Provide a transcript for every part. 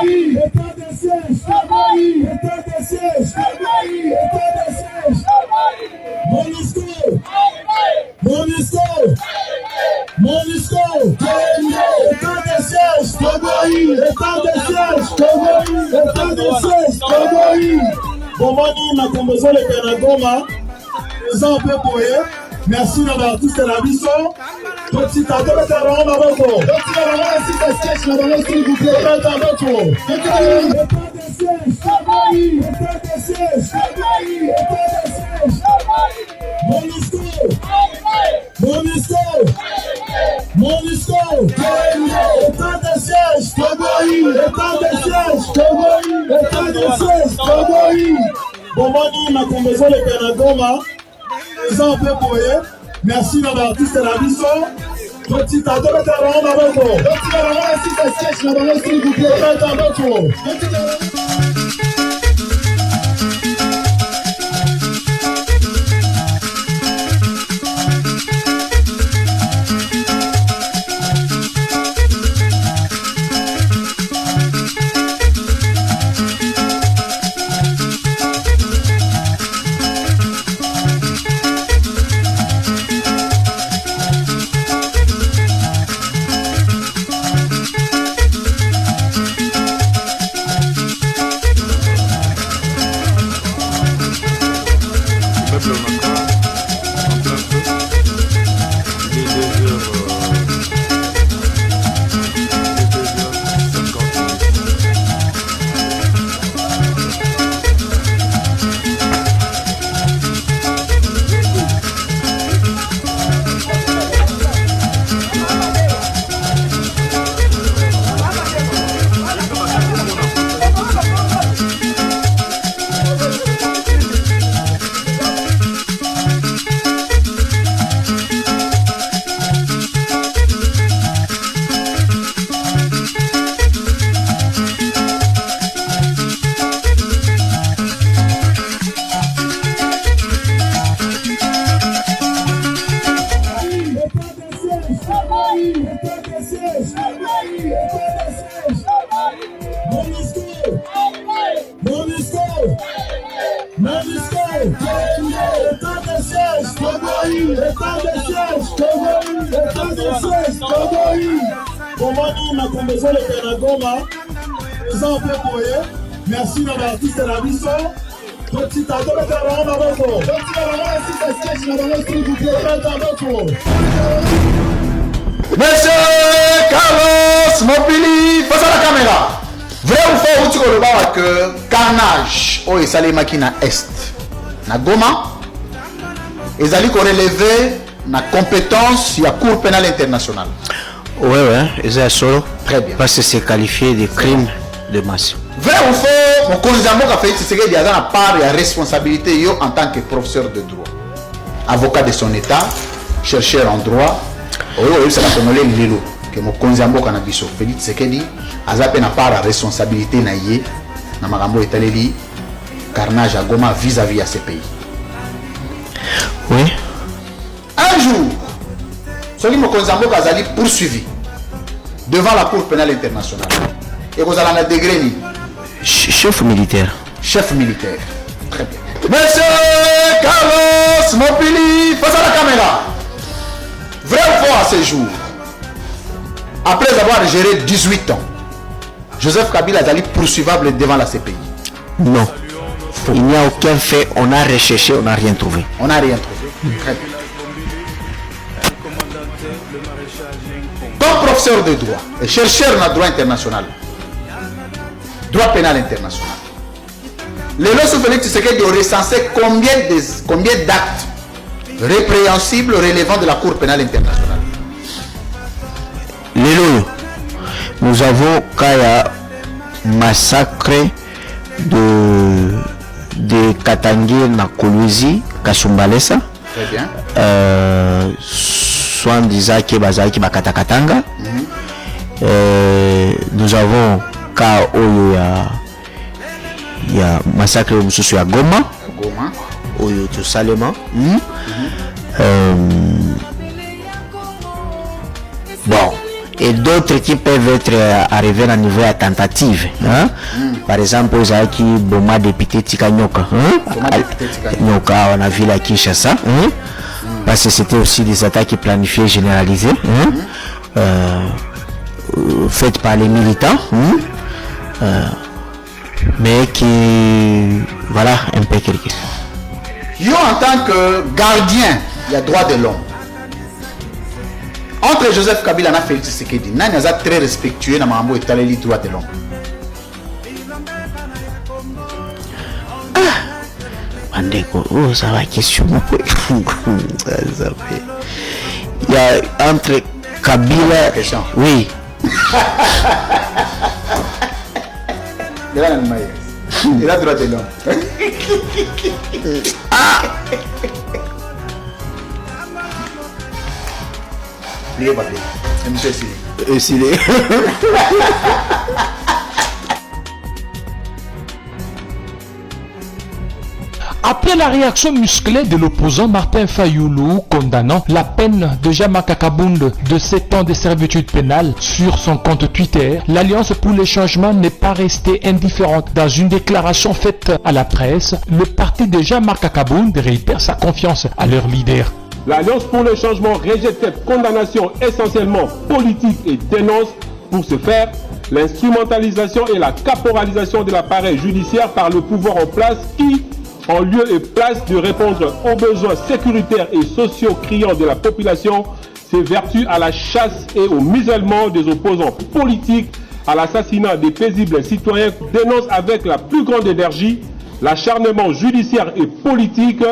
État de siège. État de siège. État de siège. MONUSCO. MONUSCO. MONUSCO. État de siège. État de siège. État de siège. Bomoni makambozo le Kanagoma. Ils ont un peu pour eux. Merci d'avoir tous la vision. Petit à deux, État de siège. MONUSCO. MONUSCO. MONUSCO. État de siège. État de siège. État de siège. Bomoni makambozo le Kanagoma. Ils ont un peu pour eux. Merci d'avoir tous la vision. Petit à deux, merci d'avoir tous la vision. Petit à deux, Monsieur Carlos Mopili, face à la caméra. Vrai ou faux, où tu vois que carnage, oh, et salé makina est. Na Goma, ils allaient relever na compétence, il y a Cour pénale internationale. Ouais, ils ont solo. Très bien. Parce que c'est qualifié de crime de masse. Vrai ou faux, mon conjoint a fait ce qu'il y a dans la part et la responsabilité yo, en tant que professeur de droit. Avocat de son état, chercheur en droit. Oui, c'est la congolais Lilo. Que mon conjoint a dit Félix Sekedi, a zappé na part la responsabilité na yé, na magambo etaleli, carnage à Goma vis-à-vis à ces pays. Oui. Un jour, celui mon conjoint a poursuivi devant la Cour pénale internationale. Et vous allez en degré ni chef militaire. Chef militaire. Très bien. Monsieur Carlos Mopili, face à la caméra. Vrai ou faux à ce jour, après avoir géré 18 ans, Joseph Kabila est allé poursuivable devant la CPI. Non. Faux. Il n'y a aucun fait. On a recherché, on n'a rien trouvé. On n'a rien trouvé. Très bien. Comme professeur de droit et chercheur dans le droit international, droit pénal international, le lois Félix Tshisekedi ont recensé combien d'actes répréhensibles relevant de la Cour pénale internationale? Les lois, nous avons Kaya massacre de Katangé na Kolwezi, Kasumbalesa. Très bien. Soit disant que Bazaki Bakatakatanga. Nous avons Ka Oyo ya massacre Mususu ya Goma. Goma. Oyo tout salement. Bon, et d'autres qui peuvent être arrivés à niveau à tentative. Hein? Par exemple, Ozaki Boma député Tikanyoka. Nyoka, on a vu la Kinshasa. Hein? Parce que c'était aussi des attaques planifiées, généralisées. Hein? Faites par les militants. Mais qui... Voilà, un peu quelque chose. Yo, en tant que gardien, il y a droit de l'homme. Entre Joseph Kabila et Félix Tshisekedi, Nani a très respectueux dans Mambo et les droits de l'homme. Mandeko, oh, ça va question. Il y a entre Kabila... Oui. Il a droit de l'homme. Après la réaction musclée de l'opposant Martin Fayoulou condamnant la peine de Jean-Marc Kabund de 7 ans de servitude pénale sur son compte Twitter, l'Alliance pour le changement n'est pas restée indifférente. Dans une déclaration faite à la presse, le parti de Jean-Marc Kabund réitère sa confiance à leur leader. L'Alliance pour le changement rejette cette condamnation essentiellement politique et dénonce pour ce faire l'instrumentalisation et la caporalisation de l'appareil judiciaire par le pouvoir en place qui, en lieu et place de répondre aux besoins sécuritaires et sociaux criants de la population, s'évertue à la chasse et au musellement des opposants politiques, à l'assassinat des paisibles citoyens, dénonce avec la plus grande énergie l'acharnement judiciaire et politique,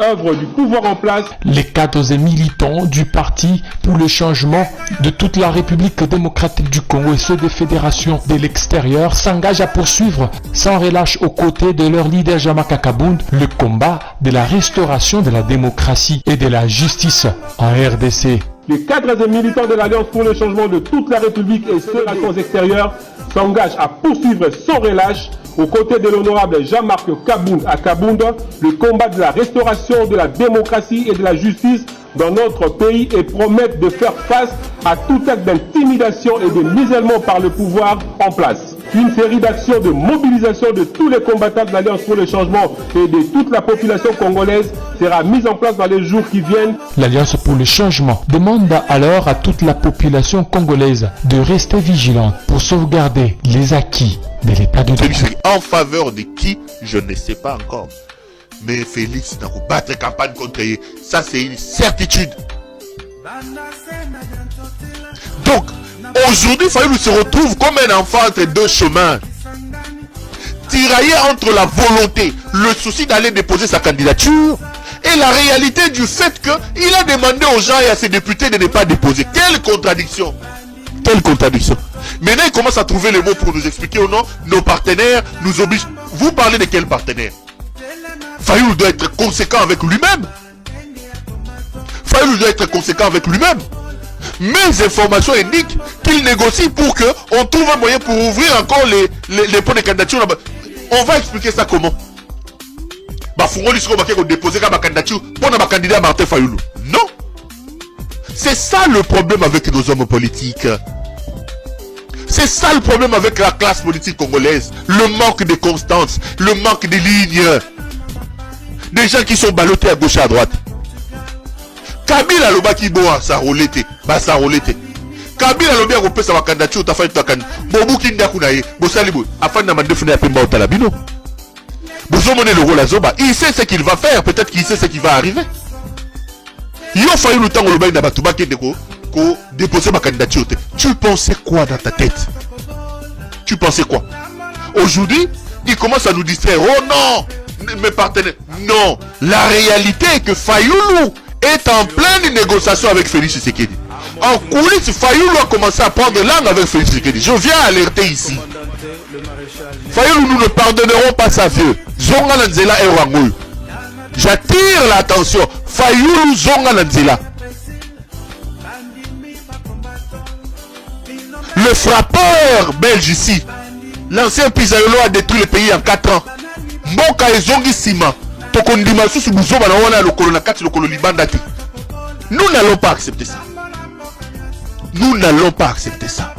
œuvre du pouvoir en place. Les cadres et militants du parti pour le changement de toute la République démocratique du Congo et ceux des fédérations de l'extérieur s'engagent à poursuivre sans relâche aux côtés de leur leader Jean-Marc Kabund le combat de la restauration de la démocratie et de la justice en RDC. Les cadres et militants de l'Alliance pour le changement de toute la République et ceux des relations extérieures s'engagent à poursuivre sans relâche aux côtés de l'honorable Jean-Marc Kabund à Kabund le combat de la restauration de la démocratie et de la justice dans notre pays et promettent de faire face à tout acte d'intimidation et de musellement par le pouvoir en place. Une série d'actions de mobilisation de tous les combattants de l'Alliance pour le changement et de toute la population congolaise sera mise en place dans les jours qui viennent. L'Alliance pour le changement demande alors à toute la population congolaise de rester vigilante pour sauvegarder les acquis de l'état de droit. En faveur de qui, je ne sais pas encore. Mais Félix n'a pas battre campagne contre lui. Ça, c'est une certitude. Donc, aujourd'hui, Fayoulou se retrouve comme un enfant entre deux chemins. Tiraillé entre la volonté, le souci d'aller déposer sa candidature et la réalité du fait qu'il a demandé aux gens et à ses députés de ne pas déposer. Quelle contradiction! Quelle contradiction! Maintenant, il commence à trouver les mots pour nous expliquer ou non. Nos partenaires nous obligent. Vous parlez de quel partenaire? Fayoulou doit être conséquent avec lui-même. Fayoulou doit être conséquent avec lui-même. Mes informations indiquent qu'il négocie pour qu'on trouve un moyen pour ouvrir encore les points de candidature là-bas. On va expliquer ça comment? Bafungoli siko bakeko déposer comme candidature pour ma candidat Martin Fayoulou. Non. C'est ça le problème avec nos hommes politiques. C'est ça le problème avec la classe politique congolaise. Le manque de constance, le manque de lignes. Des gens qui sont ballottés à gauche et à droite. Kabila loba ki boa sa rolete, ba sa rolete. Kabila lobi a repé sa candidature ta fa ta kan. Bobu ki ndaku na ye, bo salibo, afin na mande funa pemba otala bino. Bozo mone le rôle à Zoba, il sait ce qu'il va faire, peut-être qu'il sait ce qui va arriver. Yo failli le temps loba na batuba ke deko ko déposer ma candidature. Tu pensais quoi dans ta tête? Tu pensais quoi? Aujourd'hui, il commence à nous distraire. Oh non, mes partenaires. Non, la réalité est que Fayoulou est en pleine négociation avec Félix Tshisekedi. En coulisses, Fayoulou a commencé à prendre langue avec Félix Tshisekedi. Je viens alerter ici. Fayoulou, nous ne pardonnerons pas sa vieux. Zonga Nanzela et Rangou. J'attire l'attention. Fayoulou Zonga Nanzela. Le frappeur belge ici, l'ancien Pizarro a détruit le pays en 4 ans. Mboka et Zongi Sima. Nous n'allons pas accepter ça. Nous n'allons pas accepter ça.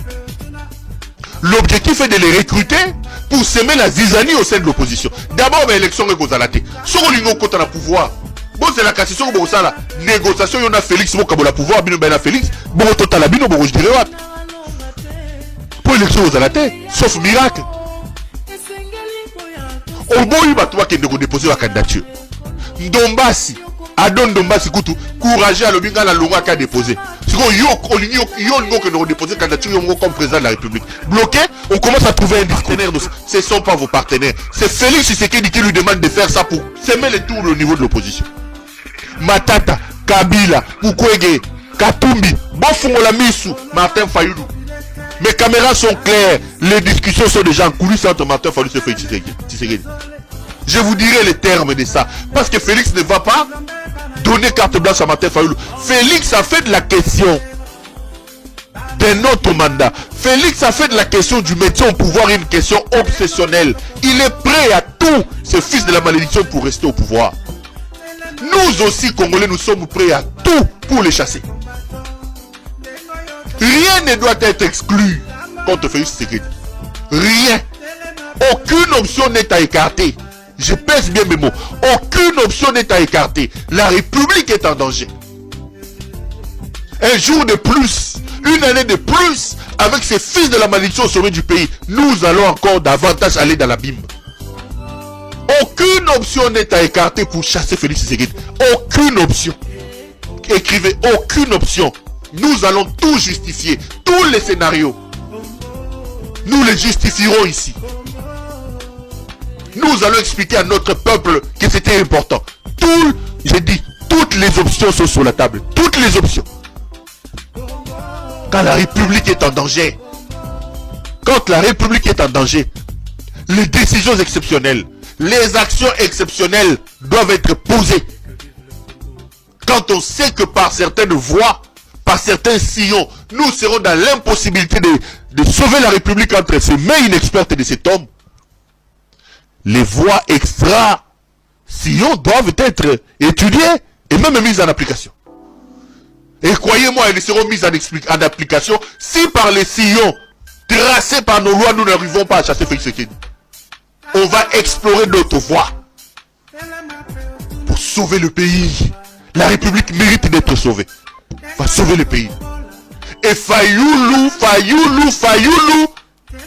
L'objectif est de les recruter pour semer la zizanie au sein de l'opposition. D'abord, l'élection est Gozalate. Si on a contre le pouvoir, bon, c'est la question que ça la négociation, il y a Félix, bon, comme le pouvoir, bino ben Félix, bon, total la bino, bon, je dirais what. Pour l'élection Gozalate, sauf miracle. Au bon, il va toi qui a déposé la candidature. Ndombasi, Adon Ndombasi, courageux à l'obinga la longue à déposer. Si on a déposé la candidature comme président de la République. Bloqué, on commence à trouver un partenaire. Ce ne sont pas vos partenaires. C'est Félix Tshisekedi qui lui demande de faire ça pour semer les tours au niveau de l'opposition. Matata, Kabila, Mukwege, Katumbi, Bofungola Misu, Martin Fayulu. Mes caméras sont claires. Les discussions sont déjà en coulisses entre Martin Fayulu et Félix Tshisekedi. Je vous dirai les termes de ça. Parce que Félix ne va pas donner carte blanche à Martin Fayulu. Félix a fait de la question d'un autre mandat. Félix a fait de la question du métier au pouvoir une question obsessionnelle. Il est prêt à tout, ce fils de la malédiction, pour rester au pouvoir. Nous aussi, Congolais, nous sommes prêts à tout pour les chasser. Rien ne doit être exclu contre Félix Tshisekedi. Rien. Aucune option n'est à écarter. Je pèse bien mes mots. Aucune option n'est à écarter. La République est en danger. Un jour de plus, une année de plus, avec ces fils de la malédiction au sommet du pays, nous allons encore davantage aller dans l'abîme. Aucune option n'est à écarter pour chasser Félix Tshisekedi. Aucune option. Écrivez, aucune option. Nous allons tout justifier. Tous les scénarios. Nous les justifierons ici. Nous allons expliquer à notre peuple que c'était important. J'ai dit, toutes les options sont sur la table. Toutes les options. Quand la République est en danger, quand la République est en danger, les décisions exceptionnelles, les actions exceptionnelles doivent être posées. Quand on sait que par certaines voies, par certains sillons, nous serons dans l'impossibilité de sauver la République entre ces mains inexpertes de cet homme, les voies extra-sillons doivent être étudiées et même mises en application. Et croyez-moi, elles seront mises en application si par les sillons tracés par nos lois, nous n'arrivons pas à chasser Félix Tshisekedi. On va explorer d'autres voies pour sauver le pays. La République mérite d'être sauvée. On va sauver le pays. Et Fayulu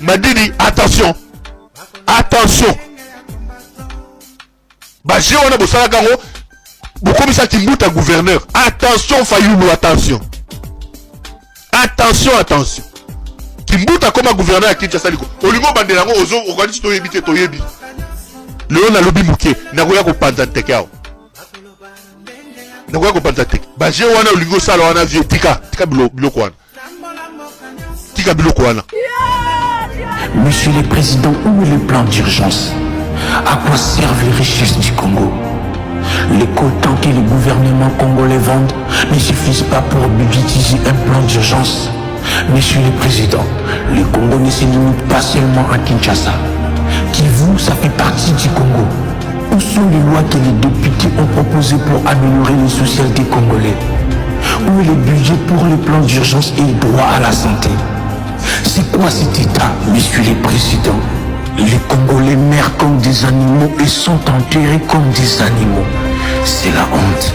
m'a dit, attention, attention. J'ai on a bossé à Garo. Beaucoup ça qui boute à gouverneur. Attention Fayulu, attention. Attention, attention. Qui boute à comme gouverneur à Kinshasa. Olingo bandelango ozo organise to yebi te to yebi. Léon a lobby mouké. Nagoya ko panzante kao. Nagoya ko panzante. J'ai on a olingo sala on a vie tika biloko wana. Tika biloko wana. Monsieur le Président, où est le plan d'urgence? À quoi servent les richesses du Congo? Les quotas que le gouvernement congolais vend ne suffisent pas pour budgétiser un plan d'urgence. Monsieur le Président, le Congo ne se limite pas seulement à Kinshasa. Kivu, ça fait partie du Congo. Où sont les lois que les députés ont proposées pour améliorer le social des Congolais? Où est le budget pour le plan d'urgence et le droit à la santé? C'est quoi cet état, Monsieur le Président? Les Congolais meurent comme des animaux et sont enterrés comme des animaux. C'est la honte.